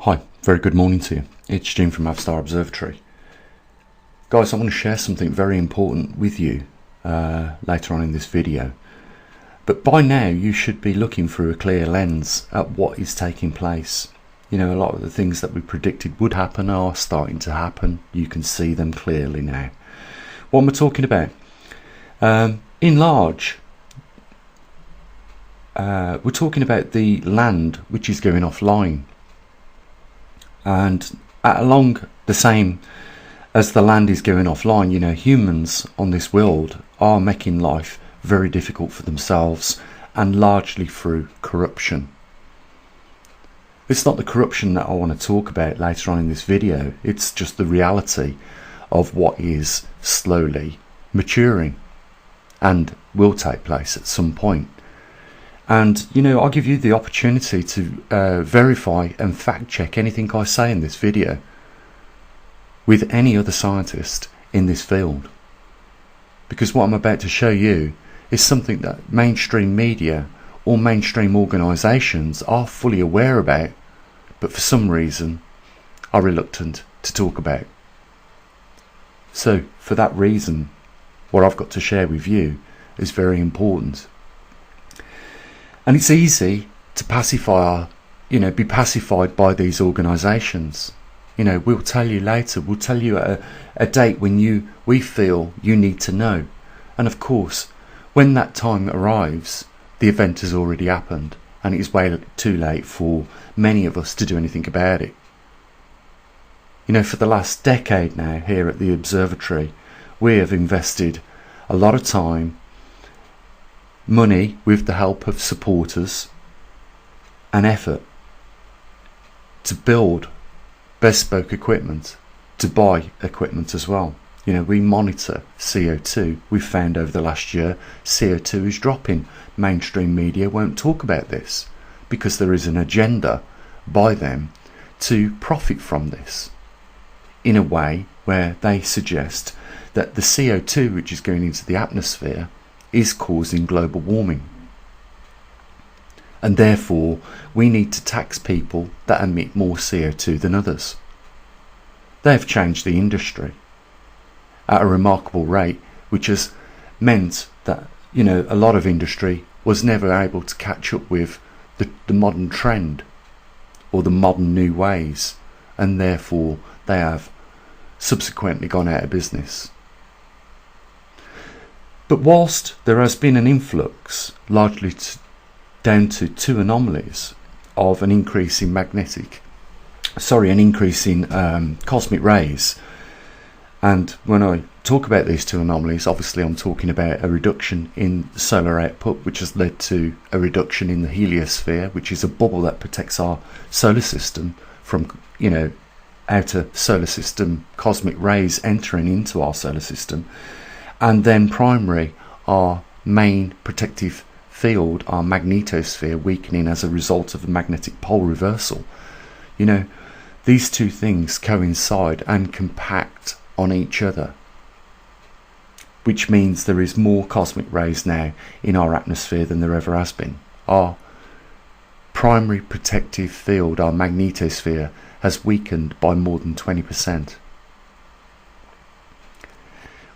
Hi, very good morning to you. It's Jim from maverickstar Observatory. Guys, I want to share something very important with you later on in this video. But by now you should be looking through a clear lens at what is taking place. You know, a lot of the things that we predicted would happen are starting to happen. You can see them clearly now. What am I talking about? In large, we're talking about the land which is going offline. And along the same as the land is going offline, you know, humans on this world are making life very difficult for themselves, and largely through corruption. It's not the corruption that I want to talk about later on in this video, it's just the reality of what is slowly maturing and will take place at some point. And, you know, I'll give you the opportunity to verify and fact check anything I say in this video with any other scientist in this field. Because what I'm about to show you is something that mainstream media or mainstream organisations are fully aware about, but for some reason are reluctant to talk about. So, for that reason, what I've got to share with you is very important. And it's easy to be pacified by these organisations. You know, we'll tell you later, we'll tell you at a date when we feel you need to know. And of course, when that time arrives, the event has already happened, and it is way too late for many of us to do anything about it. You know, for the last decade now here at the observatory, we have invested a lot of time, money, with the help of supporters and effort to build bespoke equipment, to buy equipment as well. You know, we monitor CO2. We've found over the last year CO2 is dropping. Mainstream media won't talk about this because there is an agenda by them to profit from this in a way where they suggest that the CO2 which is going into the atmosphere is causing global warming, and therefore we need to tax people that emit more CO2 than others. They've changed the industry at a remarkable rate, which has meant that, you know, a lot of industry was never able to catch up with the modern trend or the modern new ways, and therefore they have subsequently gone out of business. But whilst there has been an influx, largely down to two anomalies of an increase in cosmic rays, and when I talk about these two anomalies, obviously I'm talking about a reduction in solar output, which has led to a reduction in the heliosphere, which is a bubble that protects our solar system from, you know, outer solar system cosmic rays entering into our solar system. And then primary, our main protective field, our magnetosphere, weakening as a result of a magnetic pole reversal. You know, these two things coincide and compact on each other, which means there is more cosmic rays now in our atmosphere than there ever has been. Our primary protective field, our magnetosphere, has weakened by more than 20%.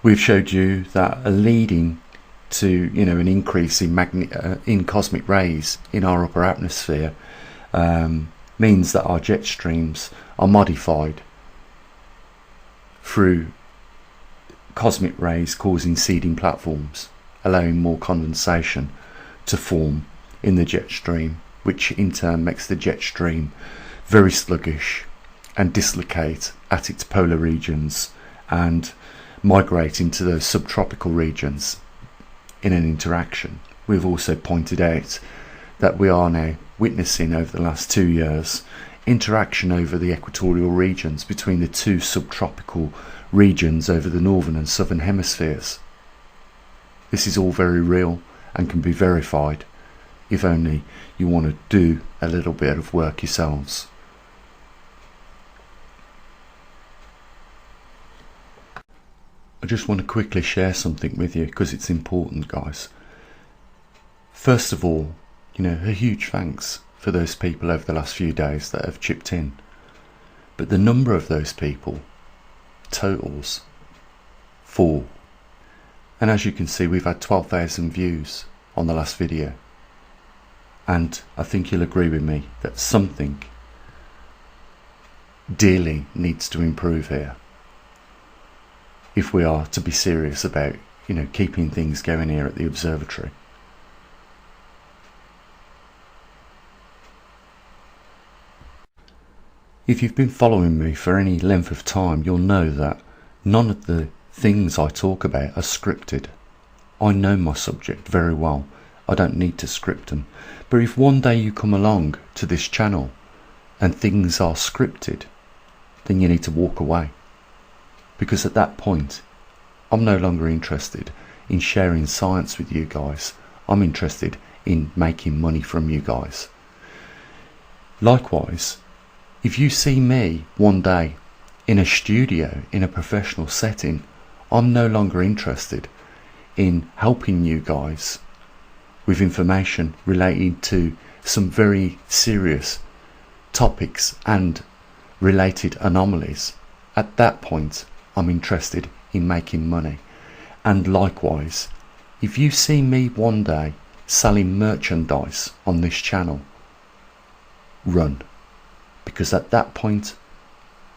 We've showed you that leading to, you know, an increase in cosmic rays in our upper atmosphere means that our jet streams are modified through cosmic rays causing seeding platforms, allowing more condensation to form in the jet stream, which in turn makes the jet stream very sluggish and dislocate at its polar regions and migrate into those subtropical regions in an interaction. We've also pointed out that we are now witnessing over the last 2 years interaction over the equatorial regions between the two subtropical regions over the northern and southern hemispheres. This is all very real and can be verified if only you want to do a little bit of work yourselves. I just want to quickly share something with you because it's important, guys. First of all, you know, a huge thanks for those people over the last few days that have chipped in but the number of those people totals 4. And as you can see, we've had 12,000 views on the last video, and I think you'll agree with me that something dearly needs to improve here if we are to be serious about, keeping things going here at the observatory. If you've been following me for any length of time, you'll know that none of the things I talk about are scripted. I know my subject very well. I don't need to script them. But if one day you come along to this channel and things are scripted, then you need to walk away. Because at that point, I'm no longer interested in sharing science with you guys. I'm interested in making money from you guys. Likewise, if you see me one day in a studio, in a professional setting, I'm no longer interested in helping you guys with information relating to some very serious topics and related anomalies. At that point, I'm interested in making money. And likewise, if you see me one day selling merchandise on this channel, run. Because at that point,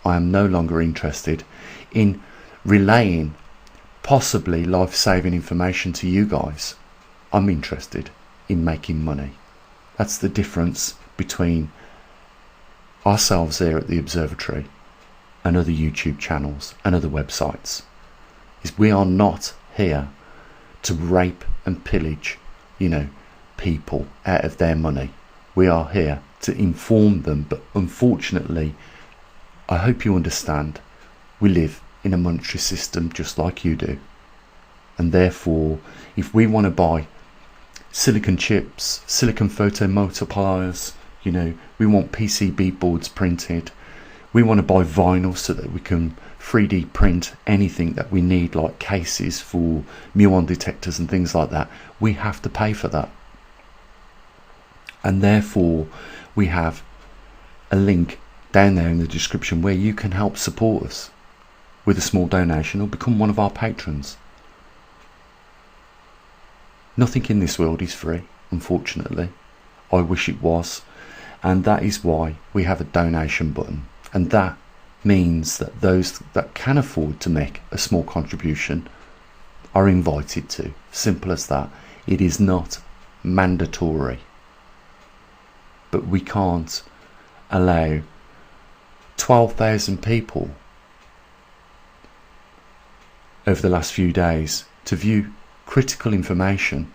I am no longer interested in relaying possibly life-saving information to you guys. I'm interested in making money. That's the difference between ourselves here at the observatory and other YouTube channels and other websites. Is we are not here to rape and pillage, people out of their money. We are here to inform them, but unfortunately, I hope you understand, we live in a monetary system just like you do. And therefore, if we want to buy silicon chips, silicon photo multipliers, we want PCB boards printed, we want to buy vinyl so that we can 3D print anything that we need, like cases for muon detectors and things like that, we have to pay for that. And therefore, we have a link down there in the description where you can help support us with a small donation or become one of our patrons. Nothing in this world is free, unfortunately. I wish it was, and that is why we have a donation button, and that means that those that can afford to make a small contribution are invited to. Simple as that. It is not mandatory. But we can't allow 12,000 people over the last few days to view critical information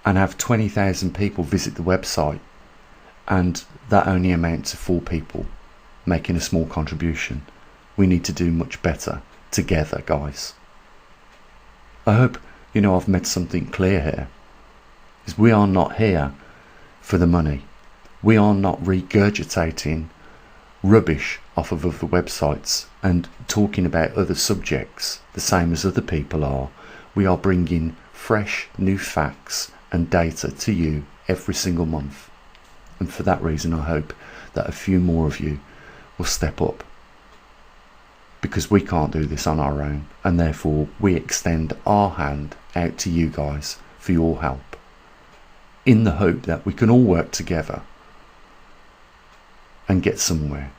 and have 20,000 people visit the website, and that only amounts to 4 people making a small contribution. We need to do much better together, guys. I hope I've made something clear here. Is we are not here for the money. We are not regurgitating rubbish off of other websites and talking about other subjects the same as other people are. We are bringing fresh new facts and data to you every single month. And for that reason, I hope that a few more of you will step up, because we can't do this on our own, and therefore we extend our hand out to you guys for your help, in the hope that we can all work together and get somewhere.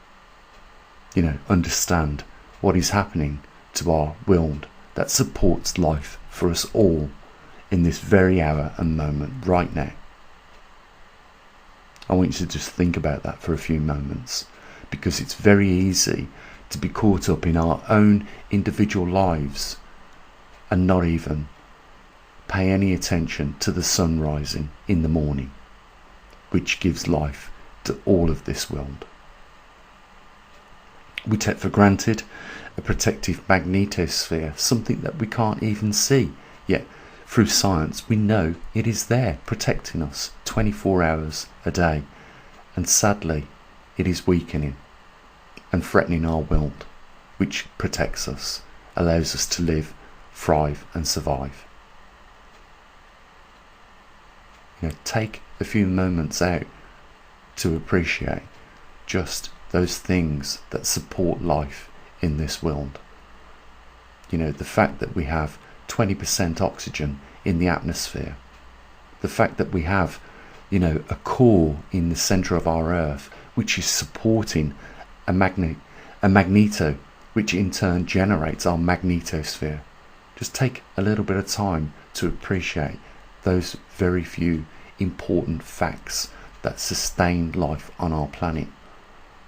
Understand what is happening to our world that supports life for us all in this very hour and moment right now. I want you to just think about that for a few moments, because it's very easy to be caught up in our own individual lives and not even pay any attention to the sun rising in the morning, which gives life to all of this world. We take for granted a protective magnetosphere, something that we can't even see, yet through science we know it is there protecting us 24 hours a day, and sadly it is weakening and threatening our world, which protects us, allows us to live, thrive and survive. Take a few moments out to appreciate just those things that support life in this world. You know, the fact that we have 20% oxygen in the atmosphere, the fact that we have, you know, a core in the centre of our Earth which is supporting a magneto, which in turn generates our magnetosphere. Just take a little bit of time to appreciate those very few important facts that sustain life on our planet.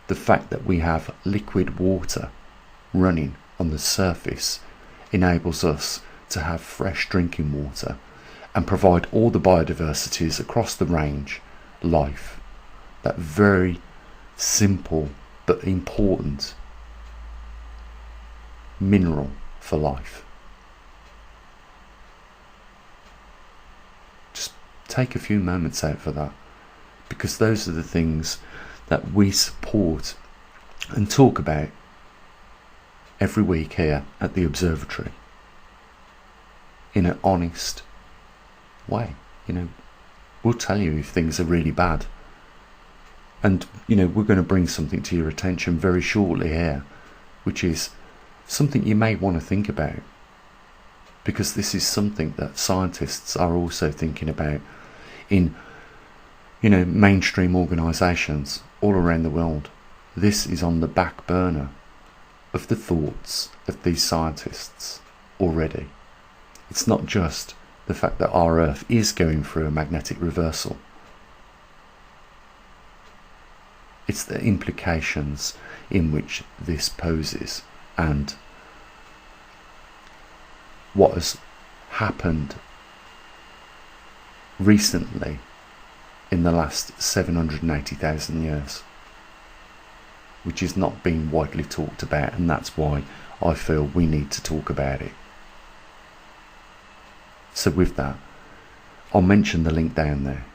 The fact that we have liquid water running on the surface enables us to have fresh drinking water and provide all the biodiversities across the range life. That very simple but important mineral for life. Just take a few moments out for that, because those are the things that we support and talk about every week here at the observatory in an honest way. You know, we'll tell you if things are really bad, and you know, we're going to bring something to your attention very shortly here, which is something you may want to think about, because this is something that scientists are also thinking about in, you know, mainstream organisations all around the world. This is on the back burner of the thoughts of these scientists already. It's not just the fact that our Earth is going through a magnetic reversal. It's the implications in which this poses and what has happened recently in the last 780,000 years, which is not being widely talked about, and that's why I feel we need to talk about it. So with that, I'll mention the link down there.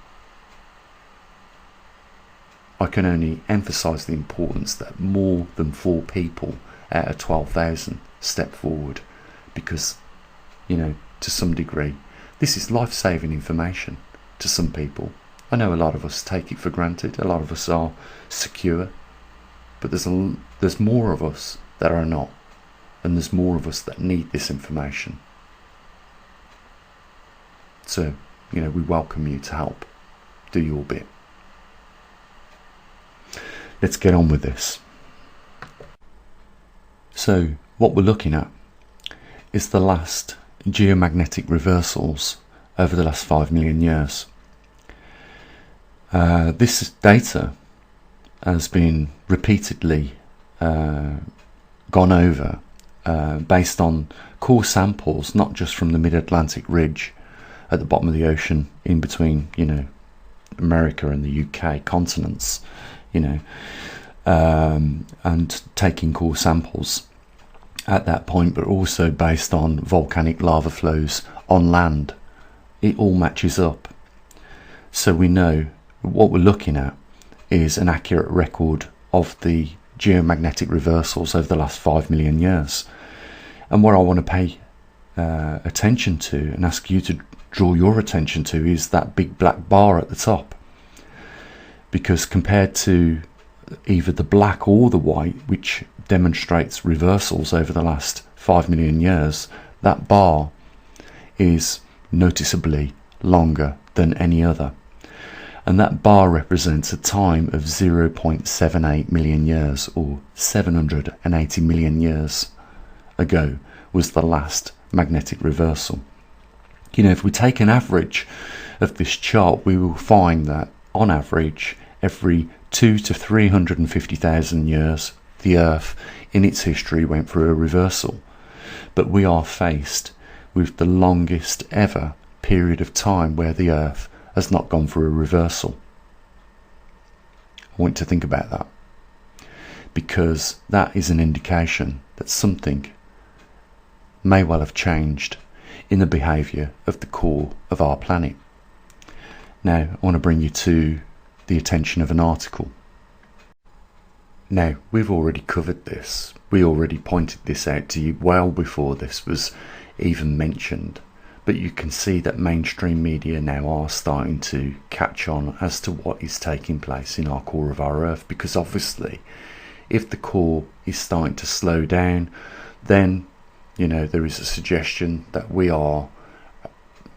I can only emphasise the importance that more than 4 people out of 12,000 step forward, because, you know, to some degree, this is life-saving information to some people. I know a lot of us take it for granted, a lot of us are secure, but there's more of us that are not, and there's more of us that need this information. So, you know, we welcome you to help do your bit. Let's get on with this. So, what we're looking at is the last geomagnetic reversals over the last 5 million years. This data has been repeatedly gone over based on core samples, not just from the mid-Atlantic ridge at the bottom of the ocean in between, you know, America and the UK continents, you know, and taking core samples at that point, but also based on volcanic lava flows on land. It all matches up. So we know what we're looking at is an accurate record of the geomagnetic reversals over the last 5 million years. And what I want to pay attention to and ask you to draw your attention to is that big black bar at the top, because compared to either the black or the white, which demonstrates reversals over the last 5 million years, that bar is noticeably longer than any other, and that bar represents a time of 0.78 million years, or 780 million years ago was the last magnetic reversal. You know, if we take an average of this chart, we will find that on average every 2 to 350,000 years the Earth in its history went through a reversal, but we are faced with the longest ever period of time where the Earth has not gone through a reversal. I want to think about that, because that is an indication that something may well have changed in the behaviour of the core of our planet. Now, I want to bring you to the attention of an article. Now, we've already covered this. We already pointed this out to you well before this was even mentioned. But you can see that mainstream media now are starting to catch on as to what is taking place in our core of our Earth, because obviously if the core is starting to slow down, then there is a suggestion that we are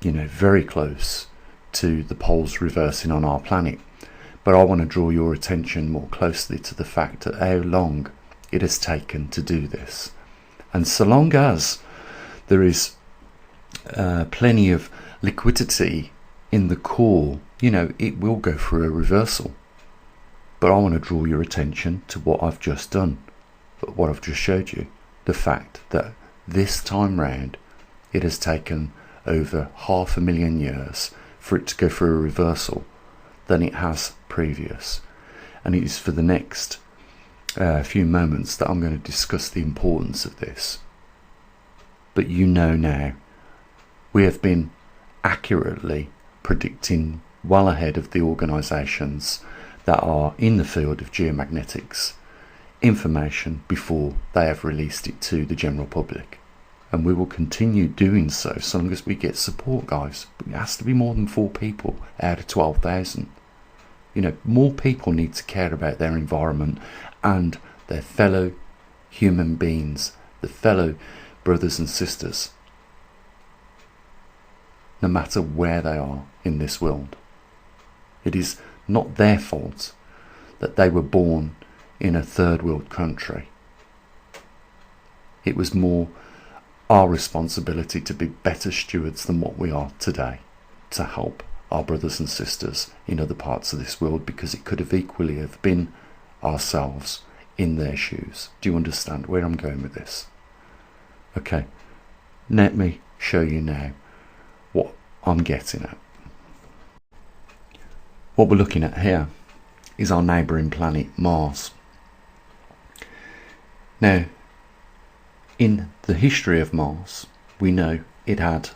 very close to the poles reversing on our planet. But I want to draw your attention more closely to the fact that how long it has taken to do this. And so long as there is plenty of liquidity in the core, it will go through a reversal. But I want to draw your attention to what I've just done, what I've just showed you. The fact that this time round it has taken over 500,000 years for it to go through a reversal than it has previous. And it is for the next few moments that I'm going to discuss the importance of this. But now we have been accurately predicting well ahead of the organisations that are in the field of geomagnetics information before they have released it to the general public. And we will continue doing so long as we get support, guys. But it has to be more than 4 people out of 12,000. More people need to care about their environment and their fellow human beings, the fellow brothers and sisters, no matter where they are in this world. It is not their fault that they were born in a third world country. It was more our responsibility to be better stewards than what we are today, to help our brothers and sisters in other parts of this world, because it could have equally have been ourselves in their shoes. Do you understand where I'm going with this? Okay, let me show you now what I'm getting at. What we're looking at here is our neighbouring planet Mars. Now, in the history of Mars, we know it had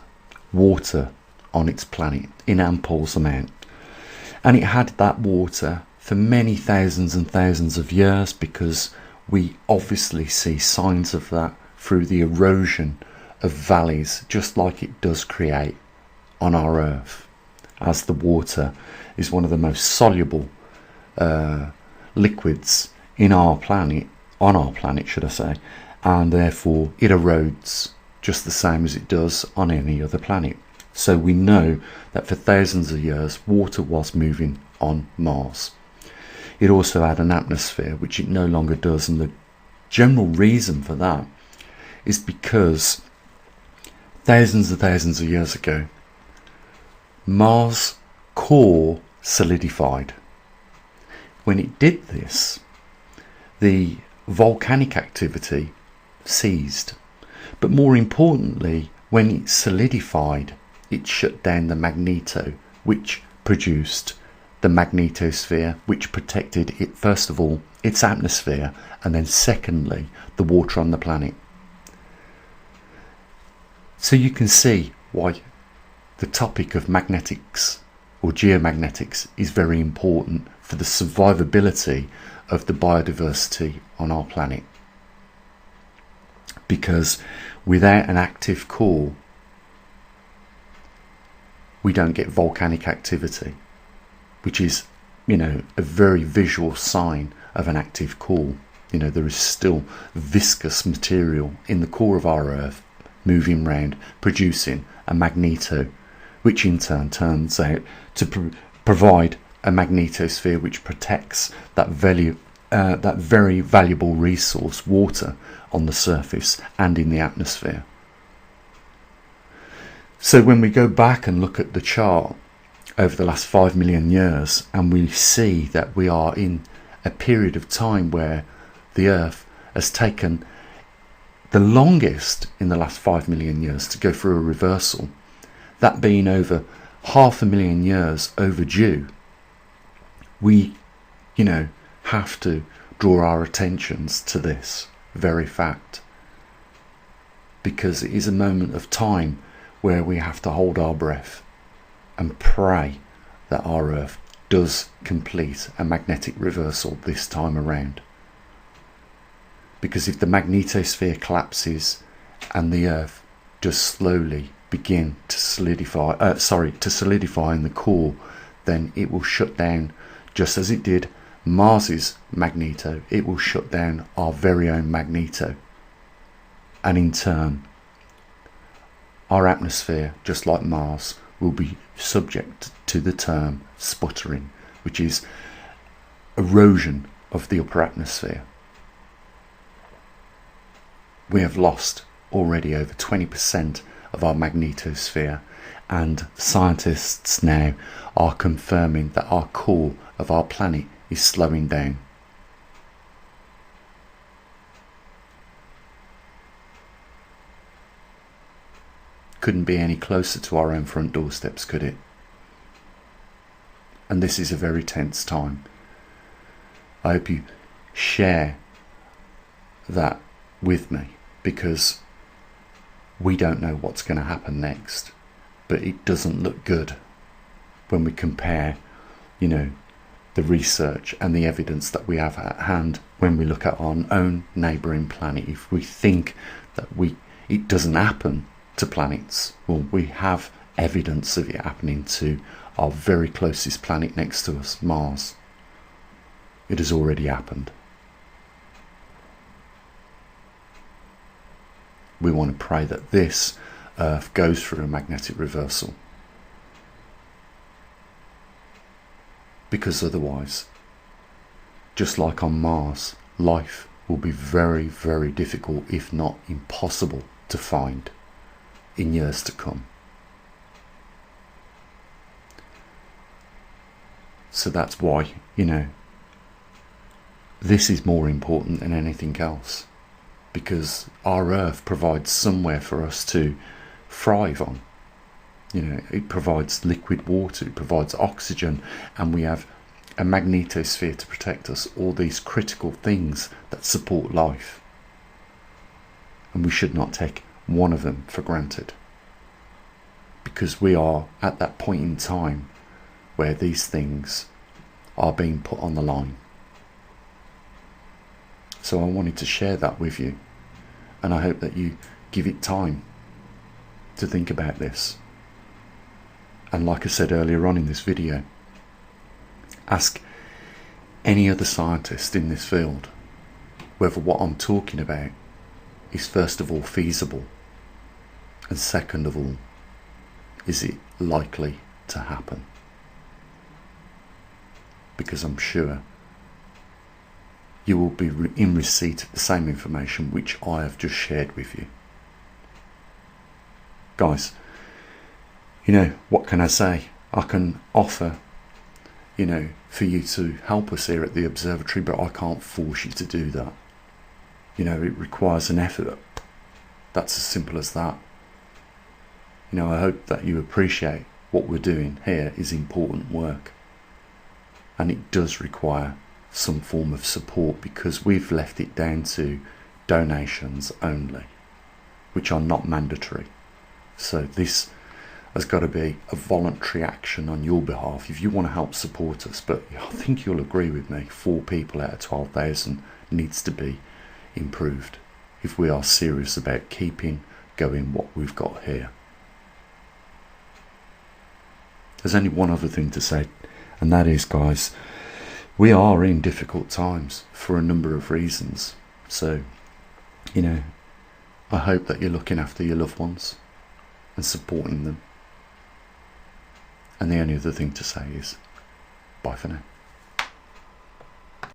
water on its planet in ample amount, and it had that water for many thousands and thousands of years, because we obviously see signs of that through the erosion of valleys, just like it does create on our Earth, as the water is one of the most soluble liquids on our planet should I say, and therefore it erodes just the same as it does on any other planet. So we know that for thousands of years water was moving on Mars. It also had an atmosphere, which it no longer does, and the general reason for that is because thousands of years ago Mars' core solidified. When it did this, the volcanic activity ceased, but more importantly, when it solidified, it shut down the magneto, which produced the magnetosphere, which protected it, first of all, its atmosphere, and then secondly, the water on the planet. So you can see why the topic of magnetics or geomagnetics is very important for the survivability of the biodiversity on our planet. Because without an active core, we don't get volcanic activity, which is, a very visual sign of an active core. There is still viscous material in the core of our Earth moving round, producing a magneto, which in turn turns out to provide a magnetosphere which protects that very valuable resource, water, on the surface and in the atmosphere. So when we go back and look at the chart over the last 5 million years, and we see that we are in a period of time where the Earth has taken the longest in the last 5 million years to go through a reversal, that being over 500,000 years overdue, we, have to draw our attentions to this very fact, because it is a moment of time where we have to hold our breath and pray that our Earth does complete a magnetic reversal this time around. Because if the magnetosphere collapses and the Earth does slowly begin to solidify in the core, then it will shut down, just as it did Mars's magneto, it will shut down our very own magneto. And in turn, our atmosphere, just like Mars, will be subject to the term sputtering, which is erosion of the upper atmosphere. We have lost already over 20% of our magnetosphere, and scientists now are confirming that our core of our planet is slowing down. Couldn't be any closer to our own front doorsteps, could it? And this is a very tense time. I hope you share that with me, because we don't know what's going to happen next, but it doesn't look good when we compare, the research and the evidence that we have at hand when we look at our own neighbouring planet. If we think that it doesn't happen to planets, well, we have evidence of it happening to our very closest planet next to us, Mars. It has already happened. We want to pray that this Earth goes through a magnetic reversal, because otherwise, just like on Mars, life will be very, very difficult, if not impossible, to find in years to come. So that's why, this is more important than anything else, because our Earth provides somewhere for us to thrive on. It provides liquid water, it provides oxygen, and we have a magnetosphere to protect us, all these critical things that support life. And we should not take one of them for granted, because we are at that point in time where these things are being put on the line. So I wanted to share that with you, and I hope that you give it time to think about this. And like I said earlier on in this video, ask any other scientist in this field whether what I'm talking about is, first of all, feasible, and second of all, is it likely to happen? Because I'm sure you will be in receipt of the same information which I have just shared with you. Guys, what can I say? I can offer, for you to help us here at the observatory, but I can't force you to do that. It requires an effort. That's as simple as that. I hope that you appreciate what we're doing here is important work. And it does require some form of support, because we've left it down to donations only, which are not mandatory. So this has got to be a voluntary action on your behalf if you want to help support us. But I think you'll agree with me, 4 people out of 12,000 needs to be improved if we are serious about keeping going what we've got here. There's only one other thing to say, and that is, guys, we are in difficult times for a number of reasons. So, I hope that you're looking after your loved ones and supporting them. And the only other thing to say is, bye for now.